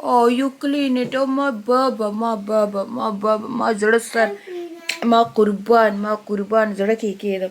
Oh, you clean it. Oh, my zada sar. Ma kurban, zada keke edam,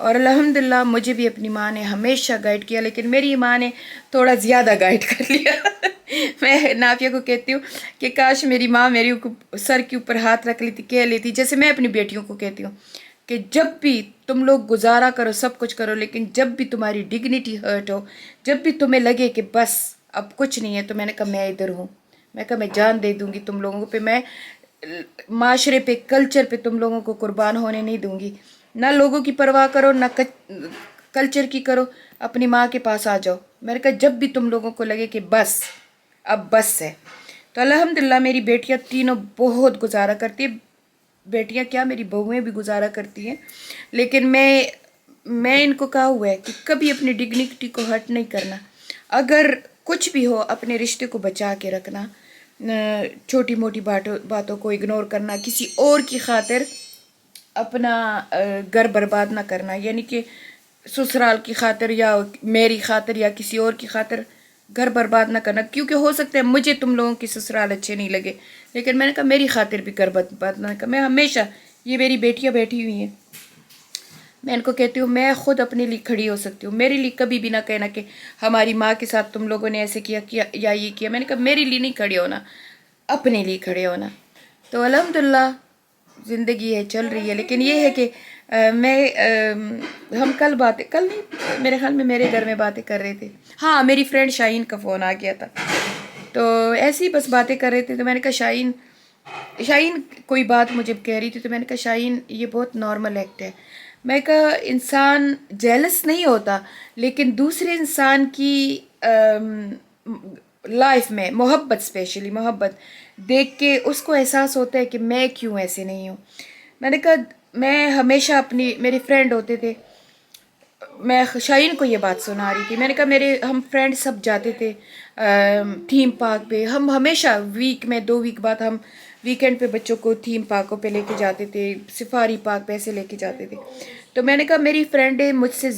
اور الحمدللہ مجھے بھی اپنی ماں نے ہمیشہ گائیڈ کیا، لیکن میری ماں نے تھوڑا زیادہ گائیڈ کر لیا میں نافیہ کو کہتی ہوں کہ کاش میری ماں میری سر کے اوپر ہاتھ رکھ لیتی، کہہ لیتی، جیسے میں اپنی بیٹیوں کو کہتی ہوں کہ جب بھی تم لوگ گزارا کرو، سب کچھ کرو، لیکن جب بھی تمہاری ڈگنیٹی ہرٹ ہو، جب بھی تمہیں لگے کہ بس اب کچھ نہیں ہے، تو میں نے کہا میں ادھر ہوں، میں کہا میں جان دے دوں گی تم لوگوں پہ، میں معاشرے پہ، کلچر پہ تم لوگوں کو قربان ہونے نہیں دوں گی، نہ لوگوں کی پرواہ کرو، نہ کلچر کی کرو، اپنی ماں کے پاس آ جاؤ۔ میں نے کہا جب بھی تم لوگوں کو لگے کہ بس اب بس ہے، تو الحمدللہ میری بیٹیاں تینوں بہت گزارا کرتی ہیں، بیٹیاں کیا میری بہویں بھی گزارا کرتی ہیں، لیکن میں ان کو کہا ہوا ہے کہ کبھی اپنی ڈگنیٹی کو ہرٹ نہیں کرنا، اگر کچھ بھی ہو اپنے رشتے کو بچا کے رکھنا، چھوٹی موٹی باتوں کو اگنور کرنا، کسی اور کی خاطر اپنا گھر برباد نہ کرنا، یعنی کہ سسرال کی خاطر یا میری خاطر یا کسی اور کی خاطر گھر برباد نہ کرنا، کیونکہ ہو سکتا ہے مجھے تم لوگوں کی سسرال اچھے نہیں لگے، لیکن میں نے کہا میری خاطر بھی گھر برباد نہ کرنا۔ میں ہمیشہ، یہ میری بیٹیاں بیٹھی ہوئی ہیں، میں ان کو کہتی ہوں میں خود اپنے لیے کھڑی ہو سکتی ہوں، میرے لیے کبھی بھی نہ کہنا کہ ہماری ماں کے ساتھ تم لوگوں نے ایسے کیا یا یہ کیا۔ میں نے کہا میرے لیے نہیں کھڑے ہونا، اپنے لیے کھڑے ہونا۔ تو الحمدللہ زندگی ہے، چل رہی ہے، لیکن یہ ہے کہ ہم کل نہیں، میرے خیال میں میرے گھر میں باتیں کر رہے تھے، ہاں میری فرینڈ شاہین کا فون آ گیا تھا، تو ایسی بس باتیں کر رہے تھے، تو میں نے کہا شاہین کوئی بات مجھے کہہ رہی تھی، تو میں نے کہا شاہین یہ بہت نارمل ایکٹ ہے، میں کہا انسان جیلس نہیں ہوتا، لیکن دوسرے انسان کی لائف میں محبت، اسپیشلی محبت دیکھ کے اس کو احساس ہوتا ہے کہ میں کیوں ایسے نہیں ہوں۔ میں نے کہا میں ہمیشہ میری فرینڈ ہوتے تھے، میں شاہین کو یہ بات سنا رہی تھی، میں نے کہا ہم فرینڈ سب جاتے تھے تھیم پارک پہ، ہم ہمیشہ ویک میں 2 ویک بعد ہم ویکینڈ پہ بچوں کو تھیم پارکوں پہ لے کے جاتے تھے، سفاری پارک پہ ایسے لے کے جاتے تھے۔ تو میں نے کہا میری فرینڈیں مجھ سے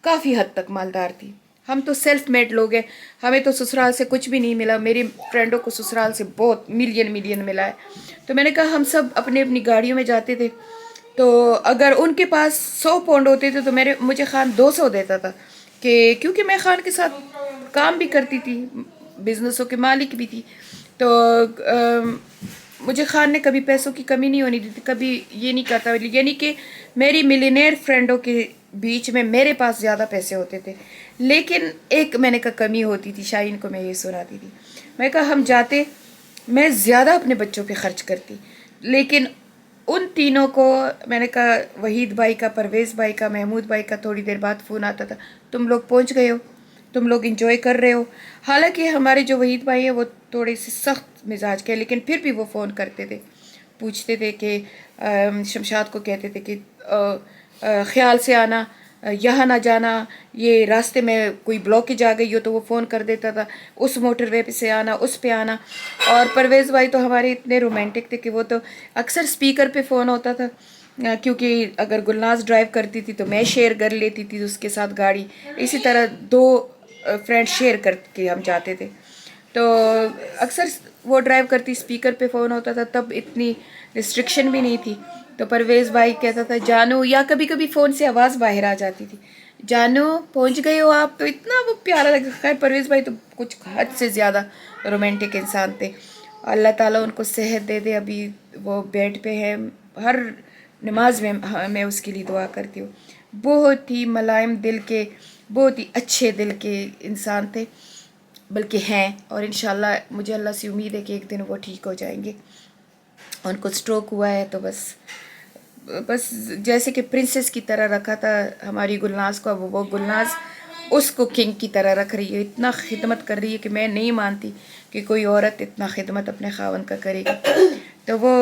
کافی حد تک مالدار تھی، ہم تو سیلف میڈ لوگ ہیں، ہمیں تو سسرال سے کچھ بھی نہیں ملا، میری فرینڈوں کو سسرال سے بہت ملین ملا ہے۔ تو میں نے کہا ہم سب اپنی اپنی گاڑیوں میں جاتے تھے، تو اگر ان کے پاس 100 پاؤنڈ ہوتے تھے تو مجھے خان 200 دیتا تھا، کیونکہ میں خان کے ساتھ کام بھی کرتی تھی، بزنسوں کے مالک بھی تھی، تو مجھے خان نے کبھی پیسوں کی کمی نہیں ہونی دی تھی، کبھی یہ نہیں کہتا، یعنی کہ میری ملینئر فرینڈوں کے بیچ میں میرے پاس زیادہ پیسے ہوتے تھے، لیکن ایک میں نے کہا کمی ہوتی تھی، شاہین کو میں یہ سناتی تھی، میں کہا ہم جاتے، میں زیادہ اپنے بچوں پہ خرچ کرتی، لیکن ان تینوں کو میں نے کہا وحید بھائی کا، پرویز بھائی کا، محمود بھائی کا تھوڑی دیر بعد فون آتا تھا، تم لوگ پہنچ گئے ہو، تم لوگ انجوائے کر رہے ہو، حالانکہ ہمارے جو وحید بھائی ہیں وہ تھوڑے سے سخت مزاج کے، لیکن پھر بھی وہ فون کرتے تھے، پوچھتے تھے کہ شمشاد کو کہتے تھے کہ خیال سے آنا، یہاں نہ جانا، یہ راستے میں کوئی بلاکیج آ گئی ہو تو وہ فون کر دیتا تھا، اس موٹر وے پہ سے آنا، اس پہ آنا۔ اور پرویز بھائی تو ہمارے اتنے رومانٹک تھے کہ وہ تو اکثر اسپیکر پہ فون ہوتا تھا، کیونکہ اگر گلناز ڈرائیو کرتی تھی تو میں شیئر کر لیتی تھی اس کے ساتھ گاڑی، اسی طرح 2 فرینڈ شیئر کر کے ہم جاتے تھے، تو اکثر وہ ڈرائیو کرتی، اسپیکر پہ فون ہوتا تھا، تب اتنی ریسٹرکشن بھی نہیں تھی، تو پرویز بھائی کہتا تھا جانو، یا کبھی کبھی فون سے آواز باہر آ جاتی تھی، جانو پہنچ گئے ہو آپ، تو اتنا وہ پیارا لگا۔ خیر پرویز بھائی تو کچھ حد سے زیادہ رومانٹک انسان تھے، اللہ تعالیٰ ان کو صحت دے دے، ابھی وہ بیڈ پہ ہے، ہر نماز میں اس کے لیے دعا کرتی ہوں۔ بہت ہی ملائم دل کے، بہت ہی اچھے دل کے انسان تھے، بلکہ ہیں، اور انشاءاللہ مجھے اللہ سے امید ہے کہ ایک دن وہ ٹھیک ہو جائیں گے۔ ان کو سٹروک ہوا ہے تو بس جیسے کہ پرنسس کی طرح رکھا تھا ہماری گلناز کو، اب وہ گلناز اس کو کنگ کی طرح رکھ رہی ہے، اتنا خدمت کر رہی ہے کہ میں نہیں مانتی کہ کوئی عورت اتنا خدمت اپنے خاوند کا کرے گی۔ تو وہ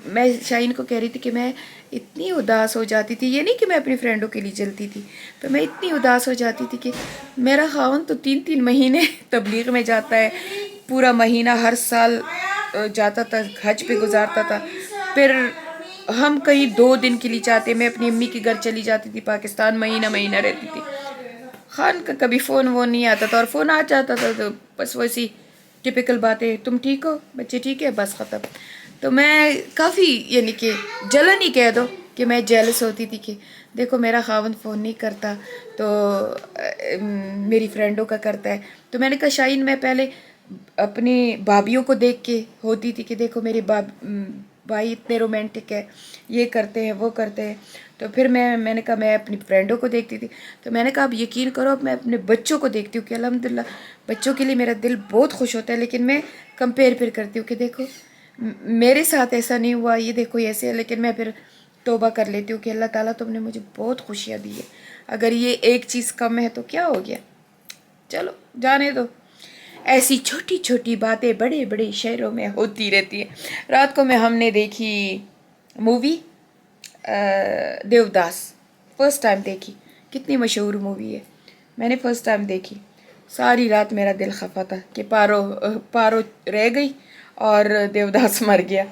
میں شاہین کو کہہ رہی تھی کہ میں اتنی اداس ہو جاتی تھی، یہ نہیں کہ میں اپنی فرینڈوں کے لیے جلتی تھی، تو میں اتنی اداس ہو جاتی تھی کہ میرا خاوند تو 3 مہینے تبلیغ میں جاتا ہے، پورا مہینہ ہر سال جاتا تھا، حج پہ گزارتا تھا، پھر ہم کہیں 2 دن کے لیے جاتے، میں اپنی امی کے گھر چلی جاتی تھی پاکستان، مہینہ رہتی تھی، خان کا کبھی فون نہیں آتا تھا، اور فون آ جاتا تھا تو بس ویسی ٹپیکل باتیں، تم ٹھیک ہو، بچے ٹھیک ہے، بس ختم۔ تو میں کافی، یعنی کہ جلن ہی کہہ دو کہ میں جیلس ہوتی تھی کہ دیکھو میرا خاوند فون نہیں کرتا تو میری فرینڈوں کا کرتا ہے. تو میں نے کہا شاہین میں پہلے اپنی بھابھیوں کو دیکھ کے ہوتی تھی کہ دیکھو میری بھائی اتنے رومانٹک ہے, یہ کرتے ہیں وہ کرتے ہیں. تو پھر میں نے کہا میں اپنی فرینڈوں کو دیکھتی تھی. تو میں نے کہا اب یقین کرو اب میں اپنے بچوں کو دیکھتی ہوں کہ الحمدللہ بچوں کے لیے میرا دل بہت خوش ہوتا ہے. لیکن میں کمپیئر پھر کرتی ہوں کہ دیکھو میرے ساتھ ایسا نہیں ہوا, یہ دیکھو ایسے ہے. لیکن میں پھر توبہ کر لیتی ہوں کہ اللہ تعالیٰ تم نے مجھے بہت خوشیاں دی ہے, اگر یہ ایک چیز کم ہے تو کیا ہو گیا, چلو جانے دو. ایسی چھوٹی چھوٹی باتیں بڑے بڑے شہروں میں ہوتی رہتی ہیں. رات کو ہم نے دیکھی مووی دیوداس, فرسٹ ٹائم دیکھی. کتنی مشہور مووی ہے, میں نے فرسٹ ٹائم دیکھی. ساری رات میرا دل خفا تھا کہ پارو رہ گئی اور دیوداس مر گیا.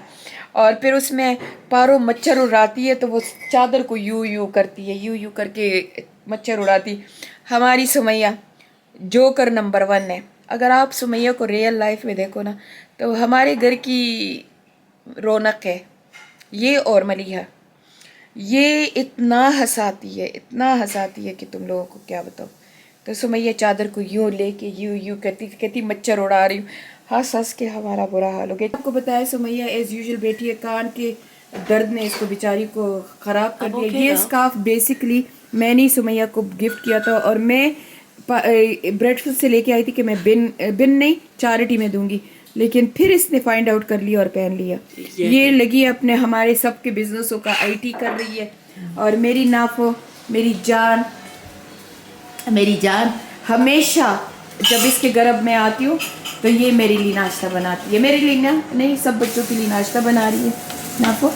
اور پھر اس میں پارو مچھر اڑاتی ہے تو وہ چادر کو یوں یوں کرتی ہے, یوں یوں کر کے مچھر اڑاتی. ہماری سمیہ جوکر نمبر 1 ہے. اگر آپ سمیہ کو ریئل لائف میں دیکھو نا تو ہمارے گھر کی رونق ہے یہ. اور ملیحہ یہ اتنا ہنساتی ہے کہ تم لوگوں کو کیا بتاؤ. تو سمیہ چادر کو یوں لے کے یوں کہتی مچھر اڑا رہی ہوں. ہنس کے ہمارا برا حال ہو گیا. آپ کو بتایا سمیہ ایز یوزول بیٹھی ہے, کان کے درد نے اس کو بیچاری کو خراب کر دیا. یہ اسکارف بیسکلی میں نے سمیہ کو گفٹ کیا تھا اور میں بریڈ فیلڈ سے لے کے آئی تھی کہ میں بن نہیں چیریٹی میں دوں گی. لیکن پھر اس نے فائنڈ آؤٹ کر لیا اور پہن لیا. یہ لگی اپنے ہمارے سب کے بزنسوں کا IT کر رہی ہے. اور میری نافو میری جان ہمیشہ جب اس کے گھر میں آتی ہوں تو یہ میرے لیے ناشتہ بناتی ہے. میرے لیے نہیں سب بچوں کے لیے ناشتہ بنا رہی ہے نافو.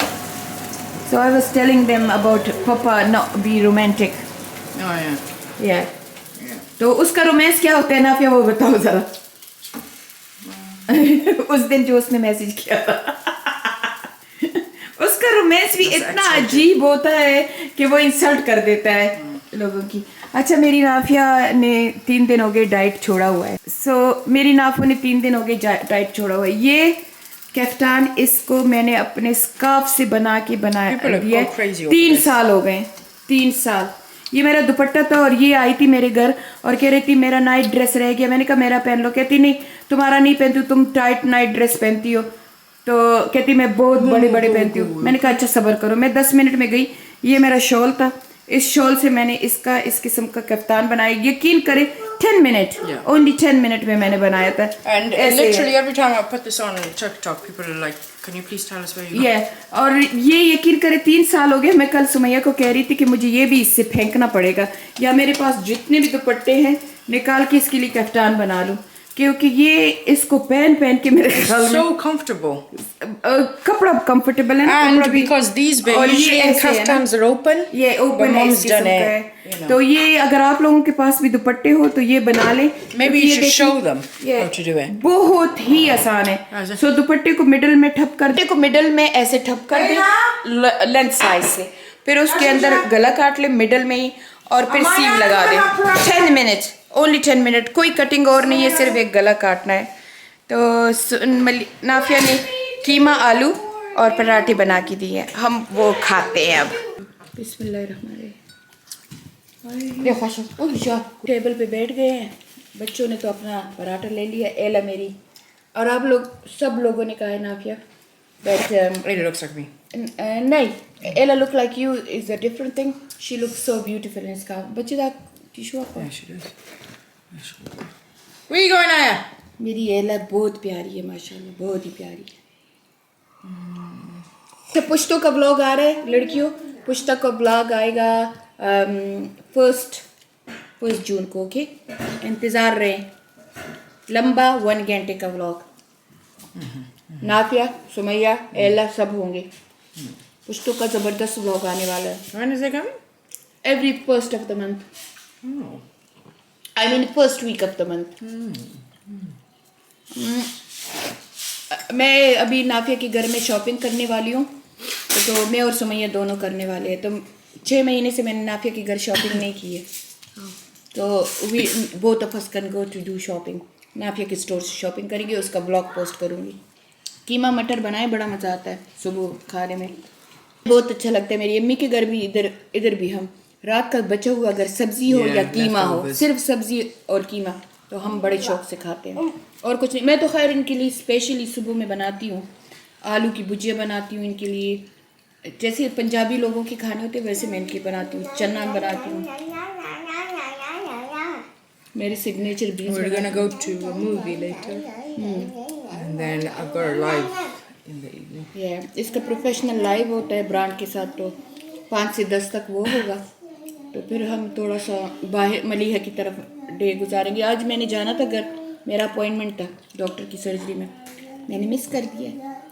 So I was telling them about Papa not be romantic. Oh yeah. Yeah. تو اس کا رومانس کیا ہوتا ہے نافیہ وہ بتاؤ ذرا. اس دن جو اس نے میسج کیا تھا اس کا رومانس بھی اتنا عجیب ہوتا ہے کہ وہ انسلٹ کر دیتا ہے لوگوں کی. اچھا میری نافیہ نے 3 دن ہو گئے ڈائٹ چھوڑا ہوا ہے. میری نافو نے 3 دن ہو گئے ڈائٹ چھوڑا ہوا ہے. یہ کیفتان اس کو میں نے اپنے اسکارف سے بنا دیا. 3 سال ہو گئے, 3 سال. یہ میرا دوپٹہ تھا اور یہ آئی تھی میرے گھر اور کہہ رہی تھی میرا نائٹ ڈریس رہ گیا. میں نے کہا میرا پہن لو. کہتی نہیں تمہارا نہیں پہنتی ہو, تم ٹائٹ نائٹ ڈریس پہنتی ہو. تو کہتی میں بہت بڑے پہنتی ہوں. میں نے کہا اچھا صبر کرو. میں 10 منٹ میں گئی. یہ میرا شال تھا, اس شال سے میں نے اس قسم کا کفتان بنایا. یقین کرے 10 منٹ, only 10 منٹ میں نے بنایا تھا. And literally every time I put this on TikTok, people are like, can you please tell us where you got it? اور یہ یقین کرے 3 سال ہو گئے. میں کل سمیہ کو کہہ رہی تھی کہ مجھے یہ بھی اس سے پھینکنا پڑے گا یا میرے پاس جتنے بھی دوپٹے ہیں نکال کے اس کے لیے کفتان بنا لوں, کیونکہ یہ اس کو پہن کے میرے خیال میں So comfortable. کپڑا کمفرٹیبل ہے And because these usually kaftans are open. یہ اوپن Mom's done ہے. it. تو یہ اگر آپ لوگوں کے پاس بھی دوپٹے ہو تو یہ بنا لیں. Maybe you should show them how to do it. بہت ہی آسان ہے. سو دوپٹے کو مڈل میں ٹھپ ایسے ٹھپ کر دیں لینتھ سائز سے, پھر اس کے اندر گلا کاٹ لیں مڈل میں ہی اور پھر سیم لگا دیں. 10 منٹ, only 10 منٹ. کوئی کٹنگ اور نہیں ہے, صرف ایک گلا کاٹنا ہے. تو نافیہ نے قیمہ آلو اور پراٹھے بنا کے دیے, ہم وہ کھاتے ہیں اب. بسم اللہ الرحمن الرحیم. ٹیبل پہ بیٹھ گئے ہیں, بچوں نے تو اپنا پراٹھا لے لیا. ایلا میری اور آپ لوگ سب لوگوں نے کہا ہے Nafia Butt It looks like me. نہیں, ایلا look like you is a different thing. She look so beautiful in اس کا. بچے دا ٹیشو آپ Yeah, she does. Where you going, Aya? میری ایلا بہت پیاری ہے ماشاء اللہ, بہت ہی پیاری ہے. تو پشتوں کا بلاگ آ رہا ہے لڑکیوں. پشتہ کا بلاگ آئے گا 1 جون کو. اوکے, انتظار رہیں. لمبا 1 گھنٹے کا بلاگ. نافیہ سمیہ ایلا سب ہوں گے. پشتوں کا زبردست بلاگ آنے والا ہے. When is it coming? Every first of the month. Oh. I mean first week of the month. میں ابھی نافیہ کے گھر میں شاپنگ کرنے والی ہوں, تو میں اور سمیہ دونوں کرنے والے ہیں. تو 6 مہینے سے میں نے نافیہ کے گھر شاپنگ نہیں کی ہے, تو we both of us can go to do shopping. Nafia کے اسٹور سے شاپنگ کریں گے, اس کا بلاگ پوسٹ کروں گی. قیمہ مٹر بنائے, بڑا مزہ آتا ہے صبح کھانے میں. بہت اچھا لگتا ہے. میری امی کے گھر بھی ادھر بھی ہم رات کا بچا ہوا اگر سبزی ہو یا قیمہ ہو, صرف سبزی اور قیمہ, تو ہم بڑے شوق سے کھاتے ہیں اور کچھ نہیں. میں تو خیر ان کے لیے اسپیشلی صبح میں بناتی ہوں, آلو کی بھجیا بناتی ہوں ان کے لیے, جیسے پنجابی لوگوں کے کھانے ہوتے ہیں ویسے میں ان کے بناتی ہوں. چنا بناتی ہوں, میرے signature base. We're gonna go to a movie later. And then I've got a live in the evening. اس کا پروفیشنل لائیو ہوتا ہے برانڈ کے ساتھ, تو 5 سے 10 تک وہ ہوگا. تو پھر ہم تھوڑا سا باہر ملیحہ کی طرف ڈے گزاریں گے. آج میں نے جانا تھا گھر, میرا اپوائنٹمنٹ تھا ڈاکٹر کی سرجری میں نے مس کر دیا.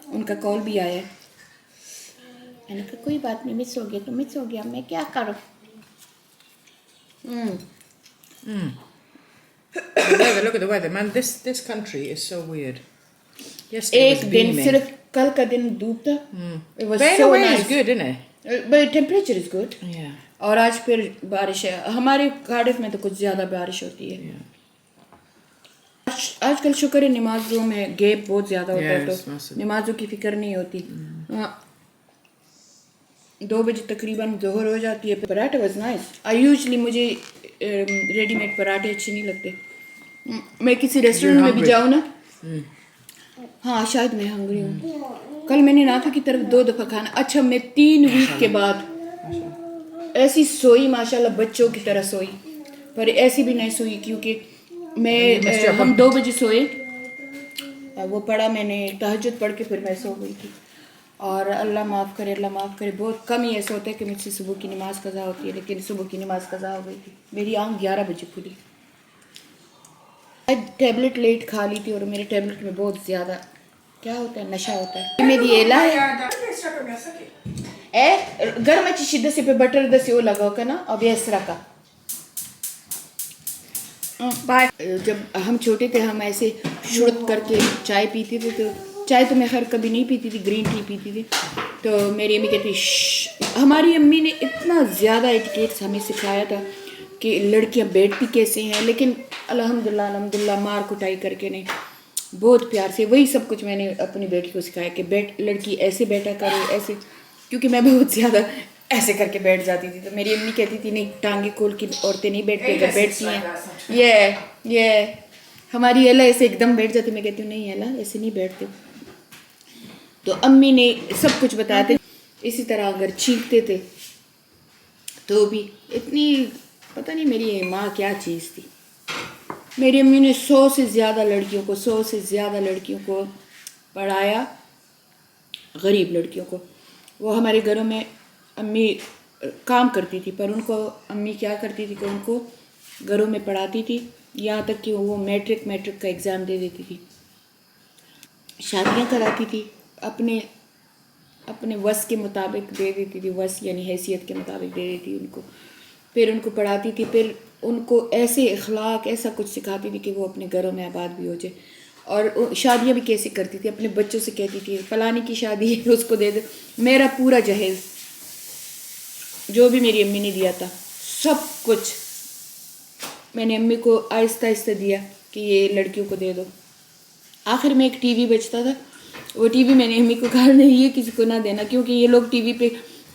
ان کا کال بھی آیا ہے. میں نے کہا کوئی بات نہیں, مس ہو گیا تو مس ہو گیا, میں کیا کروں. The weather, look at the weather, man. This country is so weird. Yesterday ایک was دن beaming. صرف کل کا دن دھوپ تھا. It was But in so a way nice. it's good, isn't it? But temperature is good. Yeah. اور آج پھر بارش ہے. ہمارے کارڈف میں تو کچھ زیادہ بارش ہوتی ہے. آج کل شکر ہے نمازوں میں گیپ بہت زیادہ ہوتا ہے, تو نمازوں کی فکر نہیں ہوتی. 2 بجے تقریباً ظہر ہو جاتی ہے. Paratha was nice. یوزلی مجھے ریڈی میڈ پراٹھے اچھے نہیں لگتے. میں کسی ریسٹورینٹ میں بھی جاؤں نا, ہاں شاید میں ہنگری ہوں. کل میں نے نافع کی طرف 2 دفعہ کھانا. اچھا میں 3 ویک کے بعد ایسی سوئی ماشاءاللہ, بچوں کی طرح سوئی, پر ایسی بھی نہیں سوئی کیونکہ ہم 2 بجے سوئے, وہ پڑھا میں نے تہجد پڑھ کے پھر میں سو گئی تھی. اور اللہ معاف کرے بہت کم ہی ایسا ہوتا ہے کہ مجھ سے صبح کی نماز قضا ہوتی ہے, لیکن صبح کی نماز قضا ہو گئی تھی. میری آنکھ 11 بجے کھلی. ٹیبلٹ لیٹ کھا لی تھی اور میرے ٹیبلٹ میں بہت زیادہ کیا ہوتا ہے, نشہ ہوتا ہے. میری ایلا ہے گرم اچھی شدت سے پہ بٹر دسی وہ لگاؤ کا نا. اب اس طرح کا جب ہم چھوٹے تھے ہم ایسے شڑت کر کے چائے پیتے تھے. تو چائے تو میں خیر کبھی نہیں پیتی تھی, گرین ٹی پیتی تھی. تو میری امی کہتی ہماری امی نے اتنا زیادہ ایٹیکیٹس ہمیں سکھایا تھا کہ لڑکیاں بیٹھتی کیسے ہیں, لیکن الحمدللہ مار کٹائی کر کے نہیں, بہت پیار سے. وہی سب کچھ میں نے اپنی بیٹی کو سکھایا کہ لڑکی ایسے بیٹھا کرے, ایسے, کیونکہ میں بہت زیادہ ایسے کر کے بیٹھ جاتی تھی. تو میری امی کہتی تھی نہیں ٹانگیں کھول کے عورتیں نہیں بیٹھتی, اگر بیٹھتی ہیں یہ ہماری ایلا ایسے ایک دم بیٹھ جاتی. میں کہتی ہوں نہیں ایلا ایسے نہیں بیٹھتے. تو امی نے سب کچھ بتایا تھا. اسی طرح اگر چھینکتے تھے تو بھی اتنی پتہ نہیں میری ماں کیا چیز تھی. میری امی نے 100 سے زیادہ لڑکیوں کو پڑھایا, غریب لڑکیوں کو. وہ ہمارے گھروں میں امی کام کرتی تھی, پر ان کو امی کیا کرتی تھی کہ ان کو گھروں میں پڑھاتی تھی, یہاں تک کہ وہ میٹرک کا ایگزام دے دیتی تھی. شادیاں کراتی تھی اپنے وس کے مطابق دے دیتی تھی, وس یعنی حیثیت کے مطابق دے دیتی ان کو. پھر ان کو پڑھاتی تھی, پھر ان کو ایسے اخلاق ایسا کچھ سکھاتی تھی کہ وہ اپنے گھروں میں آباد بھی ہو جائے. اور شادیاں بھی کیسے کرتی تھی, اپنے بچوں سے کہتی تھی فلانی کی شادی ہے اس کو دے دو. میرا پورا جہیز جو بھی میری امی نے دیا تھا سب کچھ میں نے امی کو آہستہ دیا کہ یہ لڑکیوں کو دے دو. آخر میں ایک ٹی وی بچتا تھا, وہ ٹی وی میں نے امی کو کہا نہیں یہ کسی کو نہ دینا, کیونکہ یہ لوگ ٹی وی پہ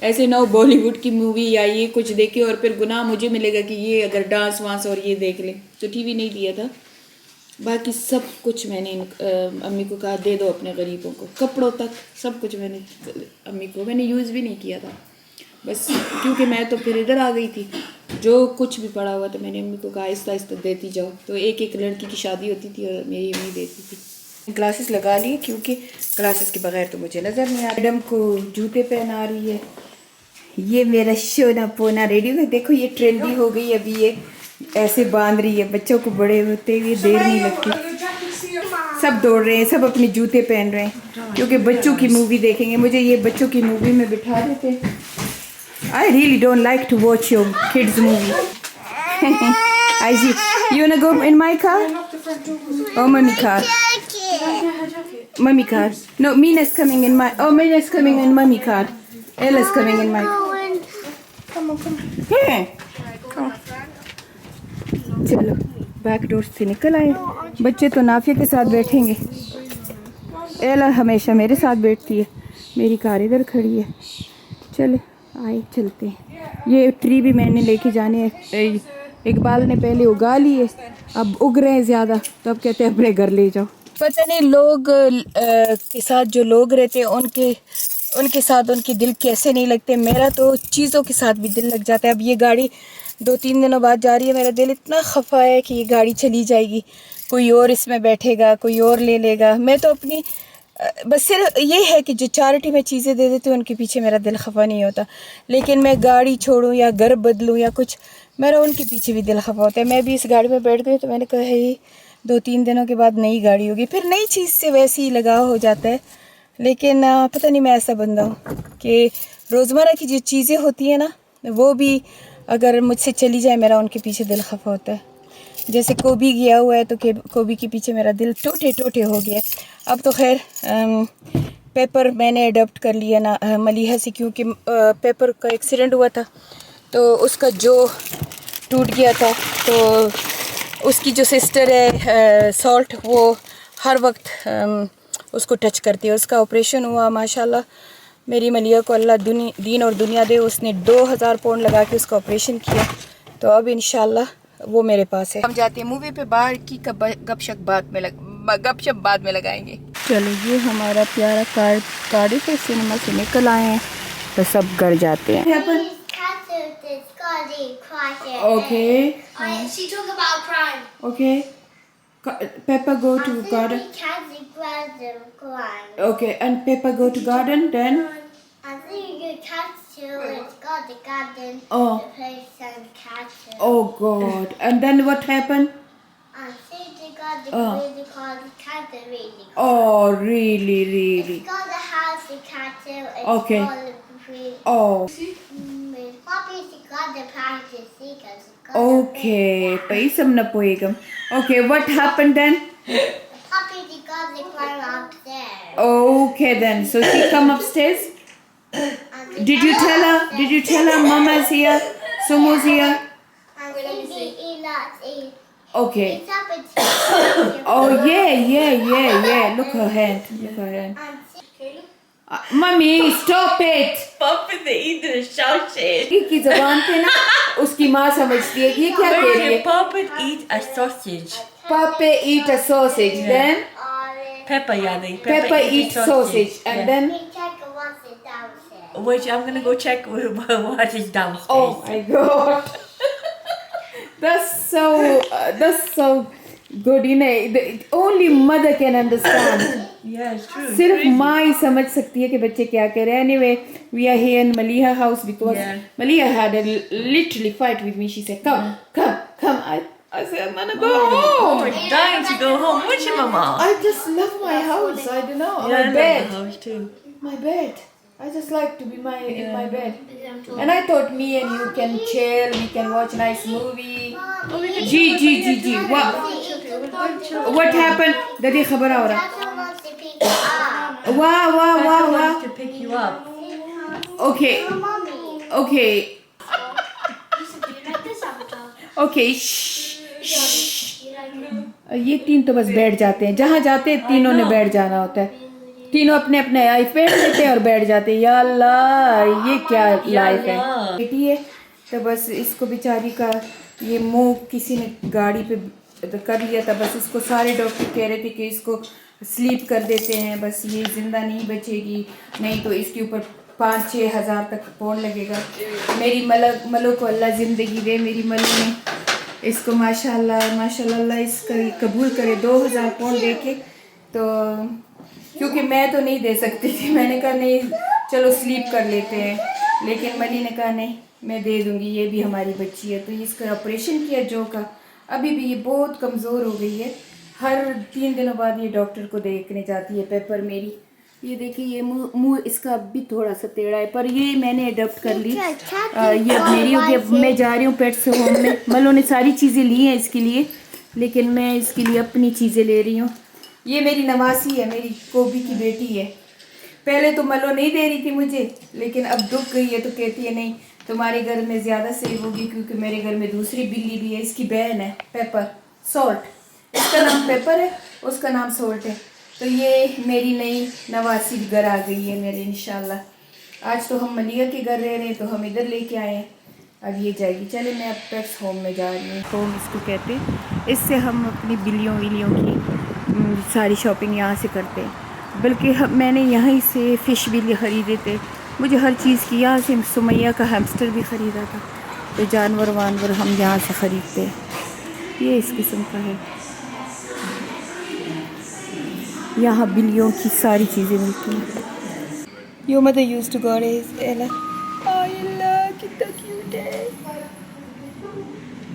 ایسے نہ بالی ووڈ کی مووی یا یہ کچھ دیکھے اور پھر گناہ مجھے ملے گا کہ یہ اگر ڈانس وانس اور یہ دیکھ لیں. تو ٹی وی نہیں دیا تھا. باقی سب کچھ میں نے امی کو کہا دے دو اپنے غریبوں کو, کپڑوں تک سب کچھ میں نے امی کو, میں نے یوز بھی نہیں کیا تھا بس, کیونکہ میں تو پھر ادھر آ گئی تھی. جو کچھ بھی پڑا ہوا تو میں نے امی کو کہا آہستہ دیتی جاؤ. تو ایک لڑکی کی شادی ہوتی تھی اور میری امی دیتی تھی. گلاسز لگا لیے کیونکہ گلاسز کے بغیر تو مجھے نظر نہیں آ رہا. میڈم کو جوتے پہنا رہی ہے. یہ میرا شونا پونا ریڈی ہے, دیکھو یہ ٹرینڈی ہو گئی. ابھی یہ ایسے باندھ رہی ہے, بچوں کو بڑے ہوتے ہوئے دیر نہیں لگتی. سب دوڑ رہے ہیں, سب اپنے جوتے پہن رہے ہیں کیونکہ بچوں کی مووی دیکھیں گے. مجھے یہ بچوں کی مووی میں بٹھا دیتے. I really don't like to watch your kids movie. I see. You wanna go in my car? Oh, mommy car. Mommy car. No, Mina's coming in my. Oh, Mina's coming in mommy car. Ella's coming in my. Come on. Yeah. Come on. چلو back door سے نکل آئے. بچے تو نافیہ کے ساتھ بیٹھیں گے. ایلا ہمیشہ میرے ساتھ بیٹھتی ہے. میری کار ادھر کھڑی ہے. چلے آئے چلتے ہیں. یہ ٹری بھی میں نے لے کے جانے ہیں. اقبال نے پہلے اگا لیے, اب اگ رہے ہیں زیادہ, تو اب کہتے ہیں اپنے گھر لے جاؤ. پتہ نہیں لوگ کے ساتھ جو لوگ رہتے ہیں ان کے ساتھ ان کے دل کیسے نہیں لگتے. میرا تو چیزوں کے ساتھ بھی دل لگ جاتا ہے. اب یہ گاڑی 2-3 دنوں بعد جا رہی ہے, میرا دل اتنا خفا ہے کہ یہ گاڑی چلی جائے گی, کوئی اور اس میں بیٹھے گا, کوئی اور لے لے گا. میں تو اپنی بس صرف یہ ہے کہ جو چارٹی میں چیزیں دے دیتی ہوں ان کے پیچھے میرا دل خفا نہیں ہوتا, لیکن میں گاڑی چھوڑوں یا گھر بدلوں یا کچھ, میرا ان کے پیچھے بھی دل خفا ہوتا ہے. میں بھی اس گاڑی میں بیٹھ گئی تو میں نے کہا ہے 2-3 دنوں کے بعد نئی گاڑی ہوگی, پھر نئی چیز سے ویسے ہی لگاؤ ہو جاتا ہے. لیکن پتہ نہیں میں ایسا بندہ ہوں کہ روزمرہ کی جو چیزیں ہوتی ہیں نا وہ بھی اگر مجھ سے چلی جائے میرا ان کے پیچھے دل خفا ہوتا ہے. جیسے کوبی گیا ہوا ہے تو کوبی کے پیچھے میرا دل ٹوٹے ہو گیا. اب تو خیر پیپر میں نے اڈاپٹ کر لیا نا ملیحہ سے, کیونکہ پیپر کا ایکسیڈنٹ ہوا تھا تو اس کا جو ٹوٹ گیا تھا. تو اس کی جو سسٹر ہے سالٹ, وہ ہر وقت اس کو ٹچ کرتی ہے. اس کا آپریشن ہوا ماشاءاللہ, میری ملیحہ کو اللہ دین اور دنیا دے. اس نے 2000 پاؤنڈ لگا کے اس کا آپریشن کیا, تو اب انشاءاللہ وہ میرے پاس ہے. ہم جاتے ہیں مووی پہ, باہر کی گپ شپ بعد میں لگائیں گے. چلو یہ ہمارا پیارا کارڈف سنیما سے نکل آئے ہیں, تو سب گھر جاتے ہیں. Okay. She talk about crime. Okay. Peppa go to garden. Crime. Okay, and Peppa go to garden then? I think you catch too. It's got the garden. Oh. The place and catch it. Oh God. And then what happened? I think they got the really called the cat the really. Oh, really? It's got the house the cat too. It's Okay. called the really. Oh. Poppy's got the practice because Okay. Paisam na poegam. Okay, what happened then? Poppy's got the climb upstairs. Okay then. So she come upstairs? Did you tell her? Did you tell her Mama's here? Sumu's here? And he loves it. Okay. It's up its Oh yeah. Look her hand. Mummy, stop it. Papa the eating a sausage. کی زبان پہ نا اس کی ماں سمجھتی ہے کہ یہ کیا کہہ رہی ہے. Papa eat a sausage. Papa eat a sausage, then Peppa, yeah, they Peppa eat sausage, and then He check what's it downstairs. Which I'm gonna go check what is downstairs. oh my God, that's so good. You know, only mother can understand. Yeah, it's true. صرف ماں ہی سمجھ سکتی ہے کہ بچے کیا کہہ رہے ہیں. Anyway, we are here in Maliha house because Maliha had a literally fight with me. She said, come. I said, I'm gonna go home. We're dying to go home. What's your mama? I just love my house. I don't know. Yeah, I My love bed. the house too. My bed. I just like to be in my bed. And I thought me and you can chill. We can watch nice movie. G. What happened? Daddy khabar aa raha. That's who wants to pick it up. Wow. wants to pick you up. Okay. Mommy. Okay. Do you like this avatar? Okay. یہ تین تو بس بیٹھ جاتے ہیں, جہاں جاتے ہیں تینوں نے بیٹھ جانا ہوتا ہے. تینوں اپنے اپنے آئی پیڈ لیتے ہیں اور بیٹھ جاتے ہیں. یا اللہ, یہ کیا لائف ہے. بیٹی ہے تو بس اس کو بیچاری کا یہ منہ کسی نے گاڑی پہ کر لیا تھا. بس اس کو سارے ڈاکٹر کہہ رہے تھے کہ اس کو سلیپ کر دیتے ہیں, بس یہ زندہ نہیں بچے گی, نہیں تو اس کے اوپر 5-6 ہزار تک پاؤنڈ لگے گا. میری ملو کو اللہ زندگی دے. میری ملو نے اس کو ماشاء اللہ اس کا قبول کرے 2000 پاؤنڈ دے کے. تو کیونکہ میں تو نہیں دے سکتی تھی, میں نے کہا نہیں چلو سلیپ کر لیتے ہیں, لیکن ملی نے کہا نہیں میں دے دوں گی, یہ بھی ہماری بچی ہے. تو اس کا آپریشن کیا جو کا, ابھی بھی یہ بہت کمزور ہو گئی ہے. ہر 3 دنوں بعد یہ ڈاکٹر کو دیکھنے جاتی ہے. پیپر میری یہ دیکھیے, یہ منہ اس کا اب بھی تھوڑا سا ٹیڑھا ہے, پر یہ میں نے اڈاپٹ کر لی. یہ اب میری ہوگی. اب میں جا رہی ہوں پیٹس ہوم میں. ملو نے ساری چیزیں لی ہیں اس کے لیے, لیکن میں اس کے لیے اپنی چیزیں لے رہی ہوں. یہ میری نواسی ہے, میری کوبی کی بیٹی ہے. پہلے تو ملو نہیں دے رہی تھی مجھے, لیکن اب دکھ گئی ہے تو کہتی ہے نہیں تمہارے گھر میں زیادہ سیو ہوگی, کیونکہ میرے گھر میں دوسری بلی بھی ہے, اس کی بہن ہے پیپر سالٹ. اس کا نام پیپر ہے, اس کا نام سالٹ ہے. تو یہ میری نئی نواسی گھر آ گئی ہے میرے انشاءاللہ. آج تو ہم ملیہ کے گھر رہ رہے ہیں تو ہم ادھر لے کے آئے ہیں. اب یہ جائے گی. چلے میں اب پیٹس ہوم میں جا رہی ہوں. ہوم اس کو کہتے ہیں. اس سے ہم اپنی بلیوں ولیوں کی ساری شاپنگ یہاں سے کرتے ہیں. بلکہ میں نے یہیں سے فش بھی خریدے تھے. مجھے ہر چیز کی یہاں سے سمیہ کا ہیمسٹر بھی خریدا تھا. تو جانور وانور ہم یہاں سے خریدتے ہیں. یہ اس قسم کا ہے. یہاں بلیوں کی ساری چیزیں ملتی ہیں. Your mother used to go to Ella. Oh, Allah, کتنا کیوٹ ہے.